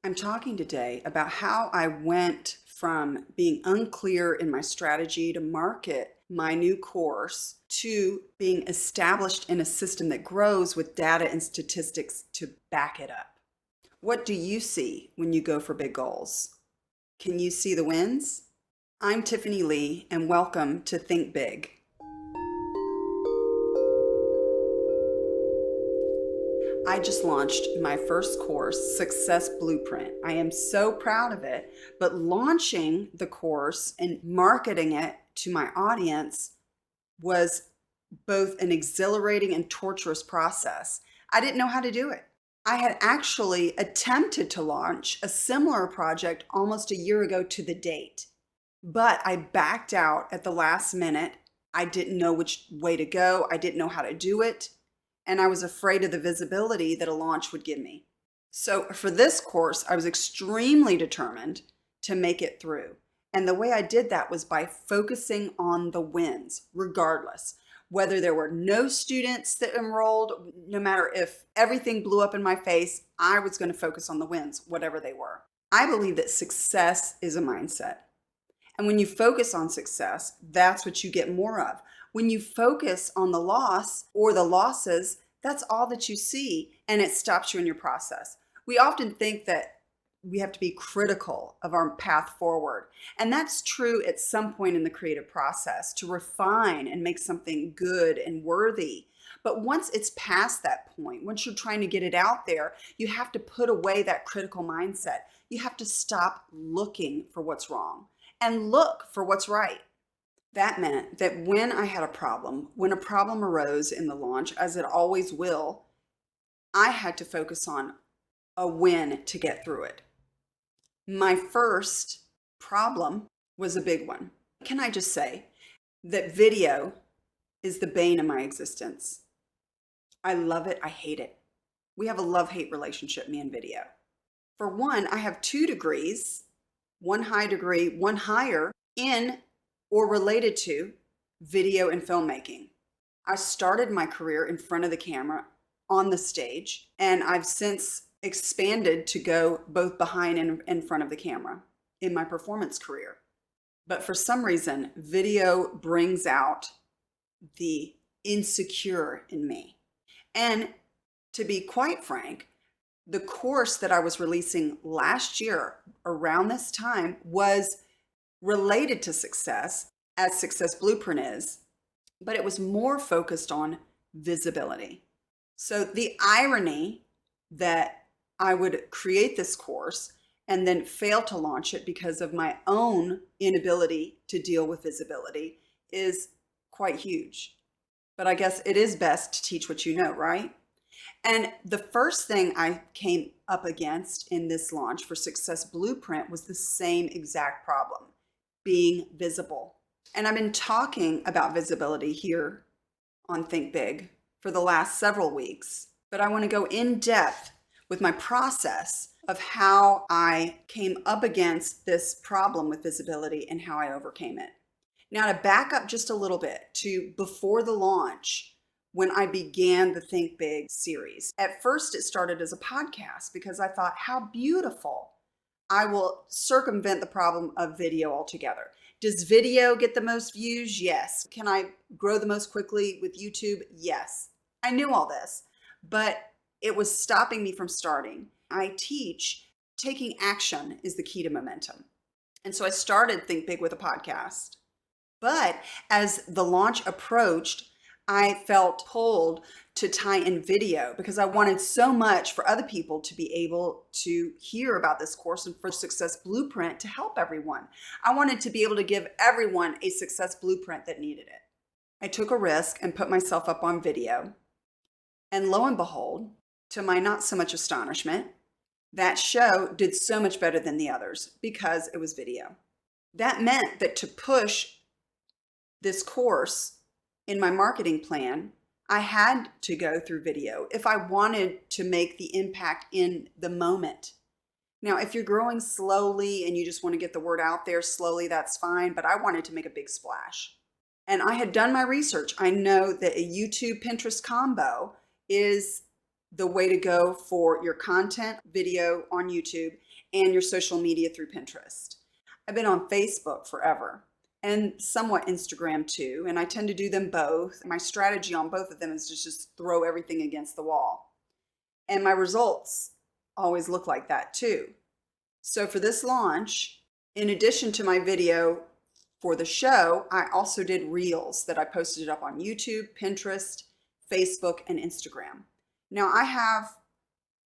I'm talking today about how I went from being unclear in my strategy to market my new course to being established in a system that grows with data and statistics to back it up. What do you see when you go for big goals? Can you see the wins? I'm Tiffany Lee, and welcome to Think Big. I just launched my first course, Success Blueprint. I am so proud of it, but launching the course and marketing it to my audience was both an exhilarating and torturous process. I didn't know how to do it. I had actually attempted to launch a similar project almost a year ago to the date, but I backed out at the last minute. I didn't know which way to go. I didn't know how to do it. And I was afraid of the visibility that a launch would give me. So for this course, I was extremely determined to make it through. And the way I did that was by focusing on the wins, regardless. Whether there were no students that enrolled, no matter if everything blew up in my face, I was going to focus on the wins, whatever they were. I believe that success is a mindset. And when you focus on success, that's what you get more of. When you focus on the loss or the losses, that's all that you see, and it stops you in your process. We often think that we have to be critical of our path forward, and that's true at some point in the creative process to refine and make something good and worthy. But once it's past that point, once you're trying to get it out there, you have to put away that critical mindset. You have to stop looking for what's wrong and look for what's right. That meant that when I had a problem, when a problem arose in the launch, as it always will, I had to focus on a win to get through it. My first problem was a big one. Can I just say that video is the bane of my existence? I love it. I hate it. We have a love-hate relationship, me and video. For one, I have 2 degrees, one high degree, one higher in or related to video and filmmaking. I started my career in front of the camera on the stage, and I've since expanded to go both behind and in front of the camera in my performance career. But for some reason, video brings out the insecure in me. And to be quite frank, the course that I was releasing last year around this time was related to success, as Success Blueprint is, but it was more focused on visibility. So the irony that I would create this course and then fail to launch it because of my own inability to deal with visibility is quite huge. But I guess it is best to teach what you know, right? And the first thing I came up against in this launch for Success Blueprint was the same exact problem: being visible. And I've been talking about visibility here on Think Big for the last several weeks, but I want to go in depth with my process of how I came up against this problem with visibility and how I overcame it. Now, to back up just a little bit to before the launch, when I began the Think Big series. At first, it started as a podcast because I thought, how beautiful. I will circumvent the problem of video altogether. Does video get the most views? Yes. Can I grow the most quickly with YouTube? Yes. I knew all this, but it was stopping me from starting. I teach taking action is the key to momentum. And so I started Think Big with a podcast. But as the launch approached, I felt pulled to tie in video because I wanted so much for other people to be able to hear about this course and for Success Blueprint to help everyone. I wanted to be able to give everyone a success blueprint that needed it. I took a risk and put myself up on video. And lo and behold, to my not so much astonishment, that show did so much better than the others because it was video. That meant that to push this course in my marketing plan, I had to go through video if I wanted to make the impact in the moment. Now, if you're growing slowly and you just want to get the word out there slowly, that's fine, but I wanted to make a big splash. And I had done my research. I know that a YouTube Pinterest combo is the way to go for your content, video on YouTube, and your social media through Pinterest. I've been on Facebook forever and somewhat Instagram too, and I tend to do them both. My strategy on both of them is to just throw everything against the wall. And my results always look like that too. So for this launch, in addition to my video for the show, I also did reels that I posted up on YouTube, Pinterest, Facebook, and Instagram. Now I have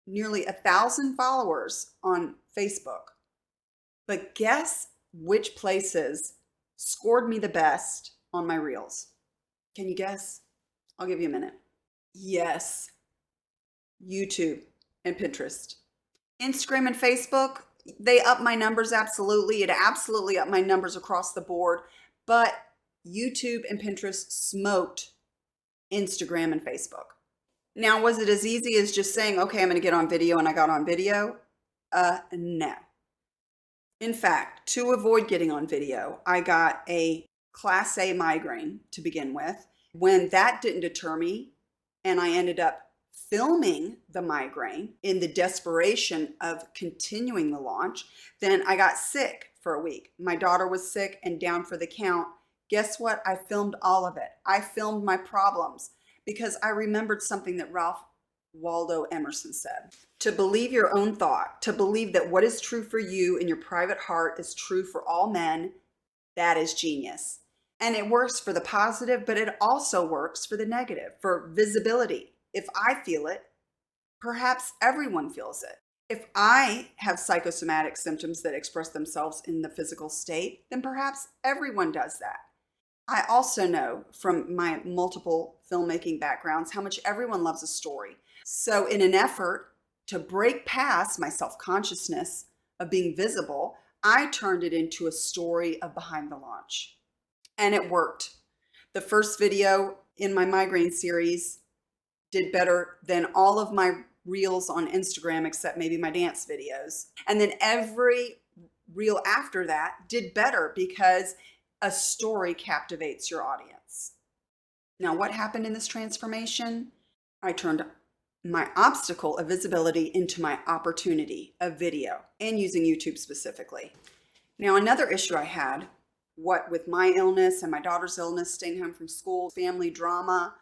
nearly 1,000 followers on Facebook, but guess which places scored me the best on my reels? Can you guess? I'll give you a minute. Yes, YouTube and Pinterest. Instagram and Facebook, they up my numbers absolutely. It absolutely upped my numbers across the board, but YouTube and Pinterest smoked Instagram and Facebook. Now, was it as easy as just saying, okay, I'm going to get on video, and I got on video? No. In fact, to avoid getting on video, I got a Class A migraine to begin with. When that didn't deter me, and I ended up filming the migraine in the desperation of continuing the launch, then I got sick for a week. My daughter was sick and down for the count. Guess what? I filmed all of it. I filmed my problems because I remembered something that Ralph Waldo Emerson said. To believe your own thought, to believe that what is true for you in your private heart is true for all men, that is genius. And it works for the positive, but it also works for the negative, for visibility. If I feel it, perhaps everyone feels it. If I have psychosomatic symptoms that express themselves in the physical state, then perhaps everyone does that. I also know from my multiple filmmaking backgrounds how much everyone loves a story. So in an effort to break past my self-consciousness of being visible, I turned it into a story of behind the launch. And it worked. The first video in my migraine series did better than all of my reels on Instagram, except maybe my dance videos. And then every reel after that did better because a story captivates your audience. Now, what happened in this transformation? I turned my obstacle of visibility into my opportunity of video, and using YouTube specifically. Now, another issue I had, what with my illness and my daughter's illness, staying home from school, family drama,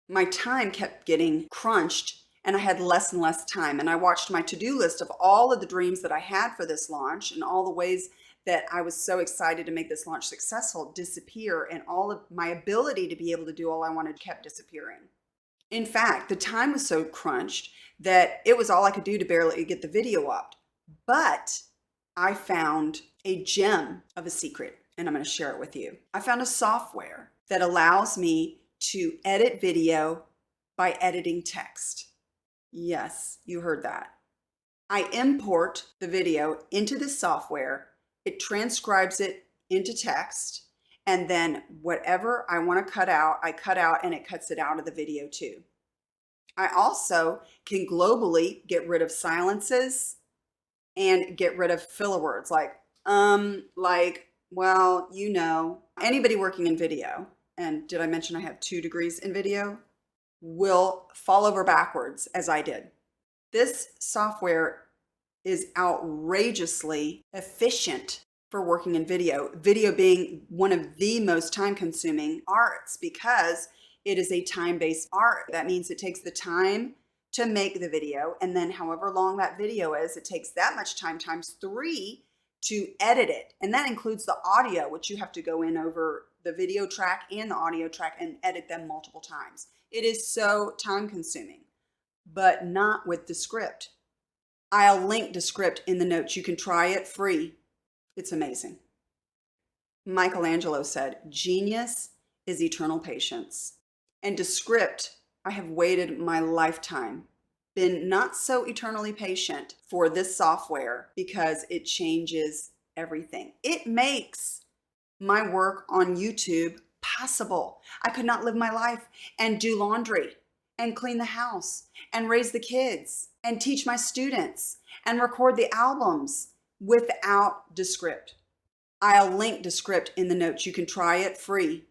my time kept getting crunched and I had less and less time. And I watched my to-do list of all of the dreams that I had for this launch and all the ways that I was so excited to make this launch successful disappear, and all of my ability to be able to do all I wanted kept disappearing. In fact, the time was so crunched that it was all I could do to barely get the video up. But I found a gem of a secret, and I'm going to share it with you. I found a software that allows me to edit video by editing text. Yes, you heard that. I import the video into this software. It transcribes it into text, and then whatever I want to cut out, I cut out, and it cuts it out of the video too. I also can globally get rid of silences and get rid of filler words like, well, you know. Anybody working in video, and did I mention I have 2 degrees in video, will fall over backwards as I did. This software is outrageously efficient for working in video. Video being one of the most time-consuming arts because it is a time-based art. That means it takes the time to make the video, and then however long that video is, it takes that much time times 3 to edit it. And that includes the audio, which you have to go in over the video track and the audio track and edit them multiple times. It is so time-consuming, but not with Descript. I'll link Descript in the notes. You can try it free. It's amazing. Michelangelo said, genius is eternal patience. And Descript, I have waited my lifetime, been not so eternally patient for this software because it changes everything. It makes my work on YouTube possible. I could not live my life and do laundry and clean the house and raise the kids and teach my students and record the albums without Descript. I'll link Descript in the notes. You can try it free.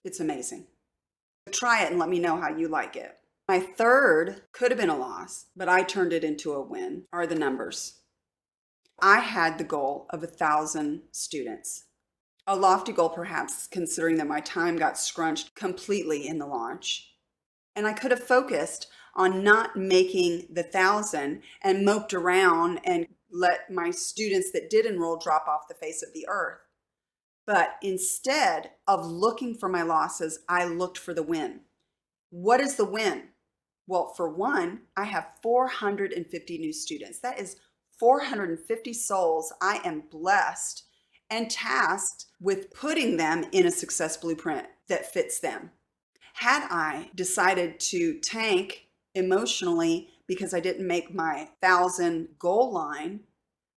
It's amazing. Try it and let me know how you like it. My third could have been a loss, but I turned it into a win, are the numbers. I had the goal of 1,000 students. A lofty goal, perhaps, considering that my time got scrunched completely in the launch. And I could have focused on not making the 1,000 and moped around and let my students that did enroll drop off the face of the earth. But instead of looking for my losses, I looked for the win. What is the win? Well, for one, I have 450 new students. That is 450 souls I am blessed and tasked with putting them in a success blueprint that fits them. Had I decided to tank emotionally because I didn't make my 1,000 goal line,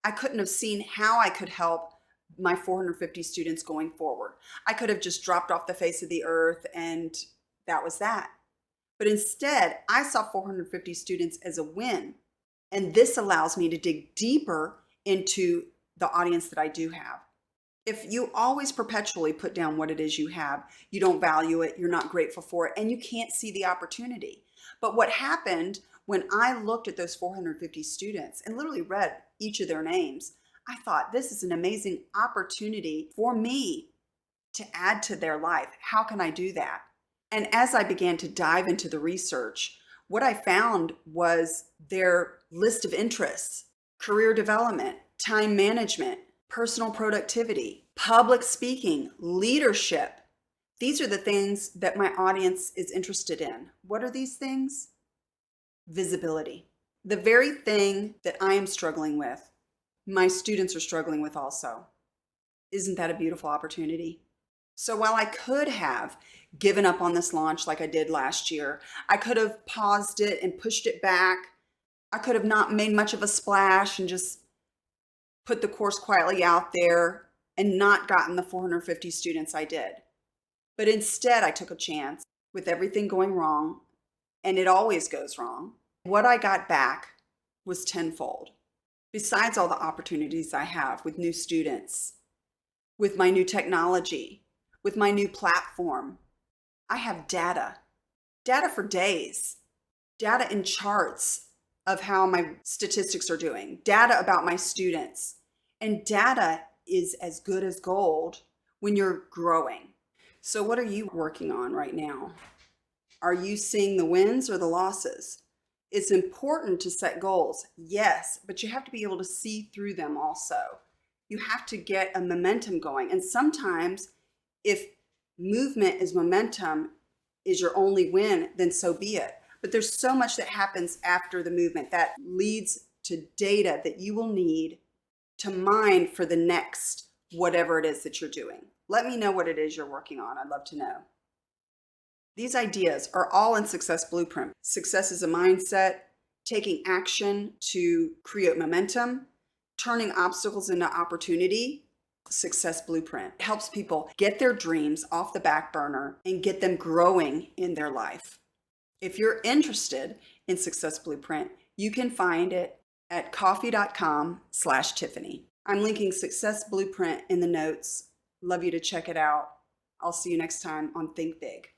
I couldn't have seen how I could help my 450 students going forward. I could have just dropped off the face of the earth and that was that. But instead, I saw 450 students as a win. And this allows me to dig deeper into the audience that I do have. If you always perpetually put down what it is you have, you don't value it, you're not grateful for it, and you can't see the opportunity. But what happened when I looked at those 450 students and literally read each of their names, I thought, this is an amazing opportunity for me to add to their life. How can I do that? And as I began to dive into the research, what I found was their list of interests: career development, time management, personal productivity, public speaking, leadership. These are the things that my audience is interested in. What are these things? Visibility. The very thing that I am struggling with, my students are struggling with also. Isn't that a beautiful opportunity? So while I could have given up on this launch like I did last year, I could have paused it and pushed it back. I could have not made much of a splash and just put the course quietly out there and not gotten the 450 students I did. But instead, I took a chance with everything going wrong, and it always goes wrong. What I got back was tenfold. Besides all the opportunities I have with new students, with my new technology, with my new platform, I have data for days, data in charts of how my statistics are doing, data about my students. And data is as good as gold when you're growing. So what are you working on right now? Are you seeing the wins or the losses? It's important to set goals, yes, but you have to be able to see through them also. You have to get a momentum going. And sometimes if movement is momentum is your only win, then so be it. But there's so much that happens after the movement that leads to data that you will need to mine for the next whatever it is that you're doing. Let me know what it is you're working on. I'd love to know. These ideas are all in Success Blueprint. Success is a mindset, taking action to create momentum, turning obstacles into opportunity. Success Blueprint helps people get their dreams off the back burner and get them growing in their life. If you're interested in Success Blueprint, you can find it at coffee.com/Tiffany. I'm linking Success Blueprint in the notes. Love you to check it out. I'll see you next time on Think Big.